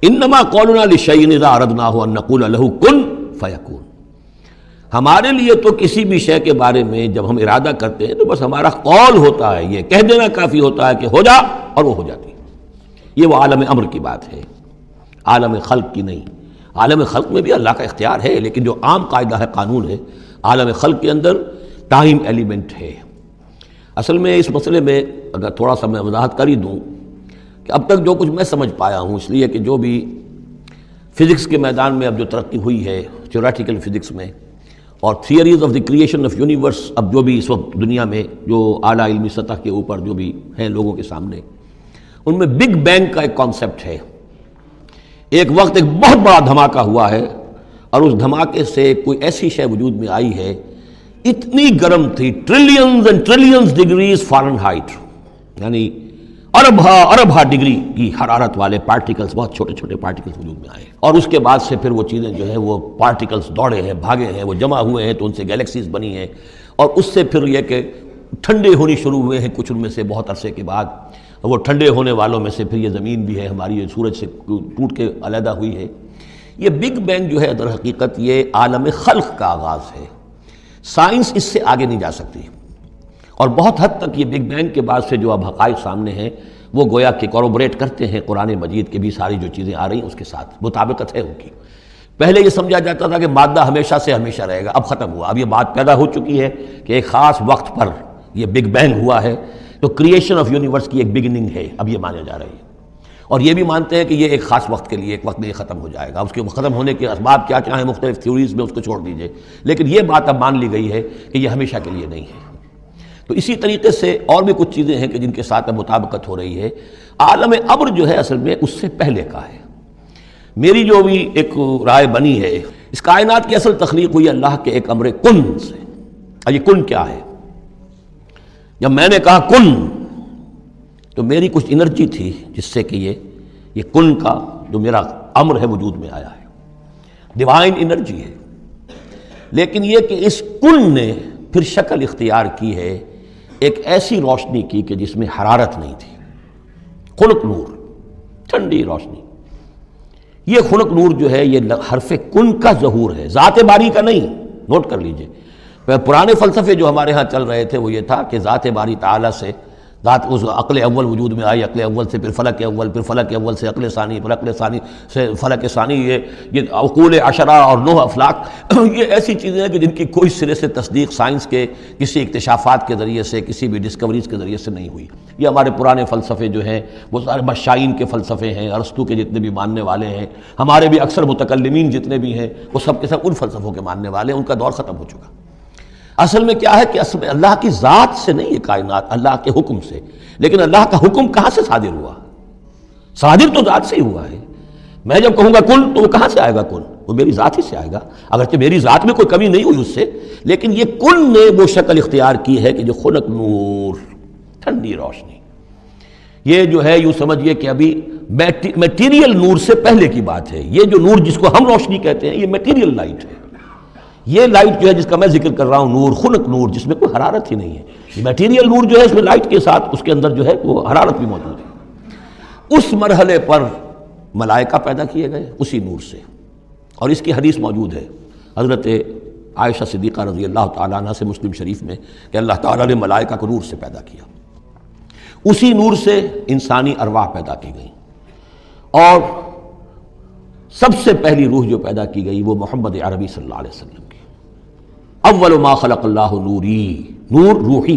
انما قولنا لشیء اذا اردناہ ان نقول له کن فیکون، ہمارے لیے تو کسی بھی شے کے بارے میں جب ہم ارادہ کرتے ہیں تو بس ہمارا قول ہوتا ہے، یہ کہہ دینا کافی ہوتا ہے کہ ہو جا، اور وہ ہو جاتی ہے۔ یہ وہ عالم امر کی بات ہے، عالم خلق کی نہیں۔ عالم خلق میں بھی اللہ کا اختیار ہے، لیکن جو عام قاعدہ ہے، قانون ہے، عالم خلق کے اندر ٹائم ایلیمنٹ ہے۔ اصل میں اس مسئلے میں اگر تھوڑا سا میں وضاحت کر ہی دوں کہ اب تک جو کچھ میں سمجھ پایا ہوں، اس لیے کہ جو بھی فزکس کے میدان میں اب جو ترقی ہوئی ہے تھیوریٹیکل فزکس میں، اور theories of the creation of universe, اب جو بھی اس وقت دنیا میں جو اعلیٰ علمی سطح کے اوپر جو بھی ہیں لوگوں کے سامنے، ان میں بگ بینگ کا ایک کانسیپٹ ہے۔ ایک وقت ایک بہت بڑا دھماکہ ہوا ہے، اور اس دھماکے سے کوئی ایسی شے وجود میں آئی ہے اتنی گرم تھی، trillions and trillions degrees foreign height, یعنی اربھا ڈگری کی حرارت والے پارٹیکلز، بہت چھوٹے چھوٹے پارٹیکلز وجود میں آئے، اور اس کے بعد سے پھر وہ چیزیں جو ہیں وہ پارٹیکلز دوڑے ہیں، بھاگے ہیں، وہ جمع ہوئے ہیں، تو ان سے گیلیکسیز بنی ہیں، اور اس سے پھر یہ کہ ٹھنڈے ہونی شروع ہوئے ہیں کچھ ان میں سے بہت عرصے کے بعد۔ وہ ٹھنڈے ہونے والوں میں سے پھر یہ زمین بھی ہے ہماری، یہ سورج سے ٹوٹ کے علیحدہ ہوئی ہے۔ یہ بگ بینگ جو ہے در حقیقت یہ عالم خلق کا آغاز ہے۔ سائنس اس سے آگے نہیں جا سکتی، اور بہت حد تک یہ بگ بینگ کے بعد سے جو اب حقائق سامنے ہیں وہ گویا کہ کوربوریٹ کرتے ہیں قرآن مجید کے بھی ساری جو چیزیں آ رہی ہیں اس کے ساتھ مطابقت ہے ان کی۔ پہلے یہ سمجھا جاتا تھا کہ مادہ ہمیشہ سے ہمیشہ رہے گا، اب ختم ہوا، اب یہ بات پیدا ہو چکی ہے کہ ایک خاص وقت پر یہ بگ بینگ ہوا ہے، تو کریشن آف یونیورس کی ایک بگننگ ہے، اب یہ مانا جا رہی ہے، اور یہ بھی مانتے ہیں کہ یہ ایک خاص وقت کے لیے، ایک وقت میں یہ ختم ہو جائے گا۔ اس کے ختم ہونے کے اسباب کیا چاہیں مختلف تھیوریز میں، اس کو چھوڑ دیجئے، لیکن یہ بات اب مان لی گئی ہے کہ یہ ہمیشہ کے لیے نہیں ہے۔ تو اسی طریقے سے اور بھی کچھ چیزیں ہیں کہ جن کے ساتھ اب مطابقت ہو رہی ہے۔ عالم امر جو ہے اصل میں اس سے پہلے کا ہے۔ میری جو بھی ایک رائے بنی ہے، اس کائنات کی اصل تخلیق ہوئی اللہ کے ایک امر کن سے۔ اور یہ کن کیا ہے؟ جب میں نے کہا کن تو میری کچھ انرجی تھی جس سے کہ یہ کن کا جو میرا امر ہے وجود میں آیا ہے، ڈیوائن انرجی ہے، لیکن یہ کہ اس کن نے پھر شکل اختیار کی ہے ایک ایسی روشنی کی کہ جس میں حرارت نہیں تھی، خنک نور، ٹھنڈی روشنی۔ یہ خنک نور جو ہے یہ حرف کن کا ظہور ہے، ذات باری کا نہیں، نوٹ کر لیجئے۔ پرانے فلسفے جو ہمارے ہاں چل رہے تھے وہ یہ تھا کہ ذات باری تعالیٰ سے ذات اس عقل اول وجود میں آئی، عقل اول سے پھر فلک اول، پھر فلک اول سے عقل ثانی، پھر عقل ثانی سے فلک ثانی، یہ عقول عشرہ اور 9 افلاک، یہ ایسی چیزیں ہیں کہ جن کی کوئی سرے سے تصدیق سائنس کے کسی اکتشافات کے ذریعے سے، کسی بھی ڈسکوریز کے ذریعے سے نہیں ہوئی۔ یہ ہمارے پرانے فلسفے جو ہیں وہ سارے مشائین کے فلسفے ہیں، ارسطو کے جتنے بھی ماننے والے ہیں، ہمارے بھی اکثر متکلمین جتنے بھی ہیں وہ سب کے سب ان فلسفوں کے ماننے والے ہیں، ان کا دور ختم ہو چکا۔ اصل میں کیا ہے کہ اصل میں اللہ کی ذات سے نہیں یہ کائنات، اللہ کے حکم سے، لیکن اللہ کا حکم کہاں سے صادر ہوا؟ صادر تو ذات سے ہی ہوا ہے۔ میں جب کہوں گا کن تو وہ کہاں سے آئے گا؟ کن وہ میری ذات ہی سے آئے گا، اگرچہ میری ذات میں کوئی کمی نہیں ہوئی اس سے، لیکن یہ کن نے وہ شکل اختیار کی ہے کہ جو خنک نور، ٹھنڈی روشنی، یہ جو ہے یوں سمجھیے کہ ابھی میٹیریل نور سے پہلے کی بات ہے۔ یہ جو نور جس کو ہم روشنی کہتے ہیں یہ میٹیریل لائٹ ہے۔ یہ لائٹ جو ہے جس کا میں ذکر کر رہا ہوں، نور، خنک نور، جس میں کوئی حرارت ہی نہیں ہے، یہ میٹیریل نور جو ہے اس میں لائٹ کے ساتھ اس کے اندر جو ہے وہ حرارت بھی موجود ہے۔ اس مرحلے پر ملائکہ پیدا کیے گئے اسی نور سے، اور اس کی حدیث موجود ہے حضرت عائشہ صدیقہ رضی اللہ تعالیٰ عنہ سے مسلم شریف میں کہ اللہ تعالیٰ نے ملائکہ کو نور سے پیدا کیا۔ اسی نور سے انسانی ارواح پیدا کی گئی، اور سب سے پہلی روح جو پیدا کی گئی وہ محمد عربی صلی اللہ علیہ وسلم کی۔ اول ما خلق اللہ نوری، نور روحی،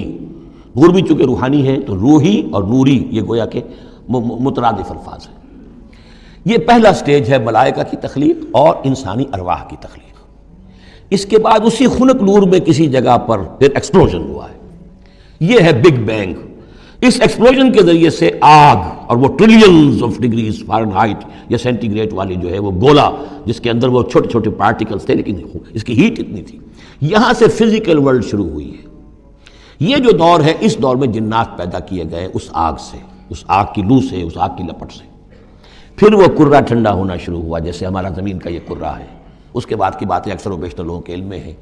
نور بھی چونکہ روحانی ہے تو روحی اور نوری یہ گویا کہ مترادف الفاظ ہیں۔ یہ پہلا سٹیج ہے ملائکہ کی تخلیق اور انسانی ارواح کی تخلیق۔ اس کے بعد اسی خنک نور میں کسی جگہ پر پھر ایکسپلوژن ہوا ہے، یہ ہے بگ بینگ۔ اس ایکسپلوژن کے ذریعے سے آگ، اور وہ trillions of degrees foreign height یا سینٹی گریڈ والی جو ہے وہ گولا جس کے اندر وہ چھوٹے چھوٹے پارٹیکلز تھے لیکن اس کی ہیٹ اتنی تھی، یہاں سے فزیکل ورلڈ شروع ہوئی ہے۔ یہ جو دور ہے اس دور میں جنات پیدا کیے گئے اس آگ سے، اس آگ کی لو سے، اس آگ کی لپٹ سے۔ پھر وہ کرہ ٹھنڈا ہونا شروع ہوا، جیسے ہمارا زمین کا یہ کرہ ہے۔ اس کے بعد کی باتیں اکثر و بیشتر لوگوں کے علم میں ہیں۔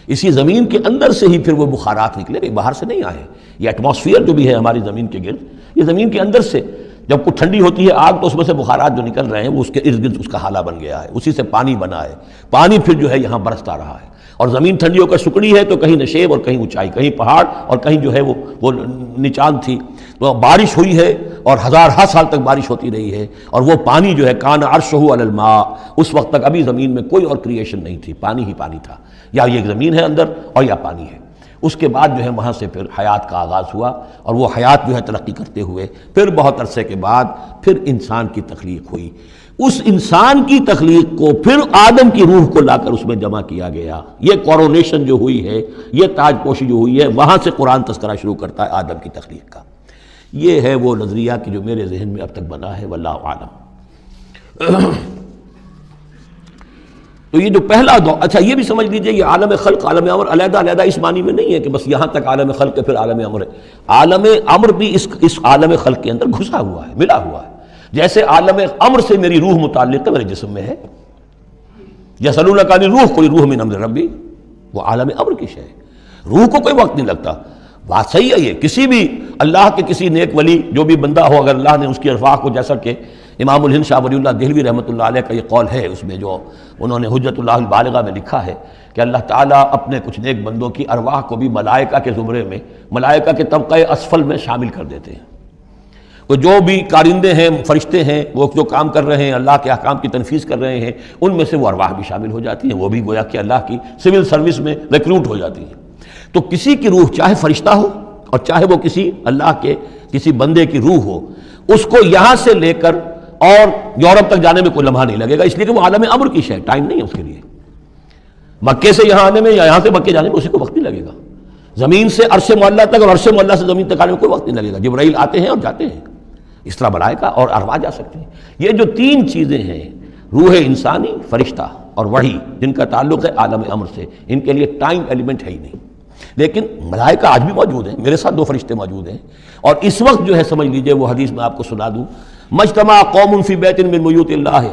اسی زمین کے اندر سے ہی پھر وہ بخارات نکلے، باہر سے نہیں آئے۔ یہ ایٹماسفیئر جو بھی ہے ہماری زمین کے گرد، یہ زمین کے اندر سے جب کچھ ٹھنڈی ہوتی ہے آگ تو اس میں سے بخارات جو نکل رہے ہیں وہ اس کے ارد گرد اس کا حالہ بن گیا ہے، اسی سے پانی بنا ہے، پانی پھر جو ہے یہاں برستا رہا ہے، اور زمین ٹھنڈی ہو کر سکڑی ہے تو کہیں نشیب اور کہیں اونچائی، کہیں پہاڑ اور کہیں جو ہے وہ نچان تھی، تو بارش ہوئی ہے اور ہزارہا سال تک بارش ہوتی رہی ہے، اور وہ پانی جو ہے کان عرشہ علی الماء، اس وقت تک ابھی زمین میں کوئی اور کریشن نہیں تھی، پانی ہی پانی تھا، یا یہ زمین ہے اندر اور یا پانی ہے۔ اس کے بعد جو ہے وہاں سے پھر حیات کا آغاز ہوا، اور وہ حیات جو ہے ترقی کرتے ہوئے پھر بہت عرصے کے بعد پھر انسان کی تخلیق ہوئی۔ اس انسان کی تخلیق کو پھر آدم کی روح کو لا کر اس میں جمع کیا گیا۔ یہ کورونیشن جو ہوئی ہے، یہ تاج پوشی جو ہوئی ہے، وہاں سے قرآن تذکرہ شروع کرتا ہے آدم کی تخلیق کا۔ یہ ہے وہ نظریہ کہ جو میرے ذہن میں اب تک بنا ہے، واللہ اعلم۔ تو یہ جو پہلا دور، اچھا یہ بھی سمجھ لیجئے یہ عالم خلق عالم امر علیحدہ علیحدہ اس معنی میں نہیں ہے کہ بس یہاں تک عالم خلق ہے پھر عالم امر ہے، عالم امر بھی اس عالم خلق کے اندر گھسا ہوا ہے، ملا ہوا ہے۔ جیسے عالم امر سے میری روح متعلق ہے، میرے جسم میں ہے، یسألونک عن الروح قل الروح من امر ربی، وہ عالم امر کی شے ہے، روح کو کوئی وقت نہیں لگتا۔ بات صحیح ہے، یہ کسی بھی اللہ کے کسی نیک ولی جو بھی بندہ ہو، اگر اللہ نے اس کی ارواح کو، جیسا کہ امام الہند شاہ ولی اللہ دہلوی رحمۃ اللہ علیہ کا یہ قول ہے، اس میں جو انہوں نے حجت اللہ البالغہ میں لکھا ہے کہ اللہ تعالیٰ اپنے کچھ نیک بندوں کی ارواح کو بھی ملائکہ کے زمرے میں، ملائکہ کے طبقہ اسفل میں شامل کر دیتے ہیں۔ وہ جو بھی کارندے ہیں، فرشتے ہیں، وہ جو کام کر رہے ہیں، اللہ کے احکام کی تنفیذ کر رہے ہیں، ان میں سے وہ ارواح بھی شامل ہو جاتی ہیں، وہ بھی گویا کہ اللہ کی سول سروس میں ریکروٹ ہو جاتی ہیں۔ تو کسی کی روح چاہے فرشتہ ہو اور چاہے وہ کسی اللہ کے کسی بندے کی روح ہو، اس کو یہاں سے لے کر اور یورپ تک جانے میں کوئی لمحہ نہیں لگے گا، اس لیے کہ وہ عالم امر کی شے، ٹائم نہیں ہے اس کے لیے۔ مکے سے یہاں آنے میں یا یہاں سے مکے جانے میں اسی کو وقت نہیں لگے گا، زمین سے عرش معلیٰ تک اور عرش معلیٰ سے زمین تک آنے میں کوئی وقت نہیں لگے گا۔ جبرائیل آتے ہیں اور جاتے ہیں، اس طرح ملائکہ اور ارواح جا سکتے ہیں۔ یہ جو تین چیزیں ہیں، روح انسانی، فرشتہ اور وحی، جن کا تعلق ہے عالم امر سے، ان کے لیے ٹائم ایلیمنٹ ہے ہی نہیں۔ لیکن ملائکہ آج بھی موجود ہیں، میرے ساتھ 2 فرشتے موجود ہیں، اور اس وقت جو ہے سمجھ لیجئے وہ حدیث میں آپ کو سنا دوں، مجتمع قوم فی بیت من بیوت اللہ،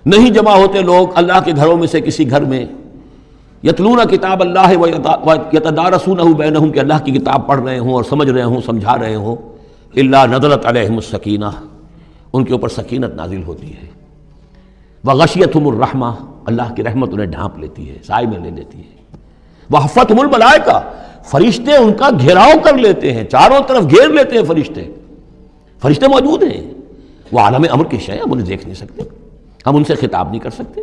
نہیں جمع ہوتے لوگ اللہ کے گھروں میں سے کسی گھر میں، یتلون کتاب اللہ ویتدارسونہ بینہم، کہ اللہ کی کتاب پڑھ رہے ہوں اور سمجھ رہے ہوں، سمجھا رہے ہوں، الا نزلت علیہم السکینہ، ان کے اوپر سکینت نازل ہوتی ہے، وغشیتہم الرحمہ، اللہ کی رحمت انہیں ڈھانپ لیتی ہے، سائے میں لے لیتی ہے، وحفتہم الملائکہ، فرشتے ان کا گھیراؤ کر لیتے ہیں، چاروں طرف گھیر لیتے ہیں فرشتے موجود ہیں۔ وہ عالم امر کی شے، ہم انہیں دیکھ نہیں سکتے، ہم ان سے خطاب نہیں کر سکتے۔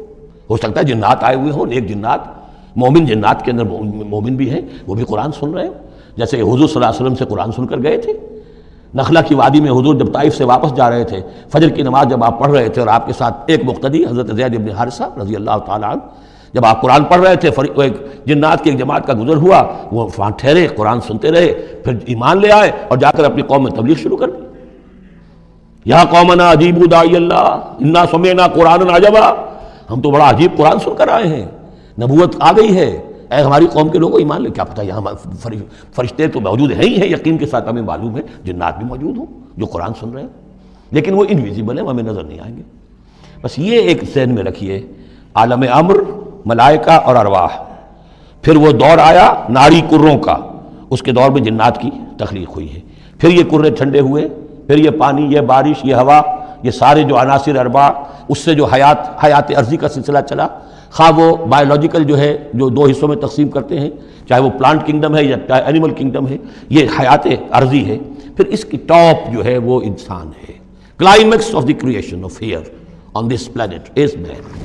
ہو سکتا ہے جنات آئے ہوئے ہوں، نیک جنات، مومن جنات کے اندر مومن بھی ہیں، وہ بھی قرآن سن رہے ہیں، جیسے کہ حضور صلی اللہ علیہ وسلم سے قرآن سن کر گئے تھے نخلا کی وادی میں۔ حضور جب طائف سے واپس جا رہے تھے، فجر کی نماز جب آپ پڑھ رہے تھے اور آپ کے ساتھ ایک مقتدی حضرت زید بن حارثہ رضی اللہ تعالیٰ عنہ، جب آپ قرآن پڑھ رہے تھے، ایک جنات کی ایک جماعت کا گزر ہوا، وہ وہاں ٹھہرے، قرآن سنتے رہے، پھر ایمان لے آئے اور جا کر اپنی قوم میں تبلیغ شروع کر دی۔ یا قومنا اجیبوا داعی اللہ انا سمعنا قرآنا عجبا، ہم تو بڑا عجیب قرآن سن کر آئے ہیں، نبوت آ گئی ہے، اے ہماری قوم کے لوگوں ایمان لے۔ کیا پتہ یہاں فرشتے تو موجود ہیں ہی ہیں، یقین کے ساتھ ہمیں معلوم ہے جنات بھی موجود ہوں جو قرآن سن رہے ہیں، لیکن وہ انویزیبل ہیں، ہمیں نظر نہیں آئیں گے۔ بس یہ ایک ذہن میں رکھیے، عالم امر، ملائکہ اور ارواح۔ پھر وہ دور آیا ناری کروں کا، اس کے دور میں جنات کی تخلیق ہوئی ہے، پھر یہ کرے ٹھنڈے ہوئے، پھر یہ پانی، یہ بارش، یہ ہوا، یہ سارے جو عناصر اربع، اس سے جو حیات عرضی کا سلسلہ چلا، خواہ وہ بایولوجیکل جو ہے جو 2 حصوں میں تقسیم کرتے ہیں، چاہے وہ پلانٹ کنگڈم ہے یا چاہے اینیمل کنگڈم ہے، یہ حیات عرضی ہے۔ پھر اس کی ٹاپ جو ہے وہ انسان ہے، climax of the creation of here on this planet is main.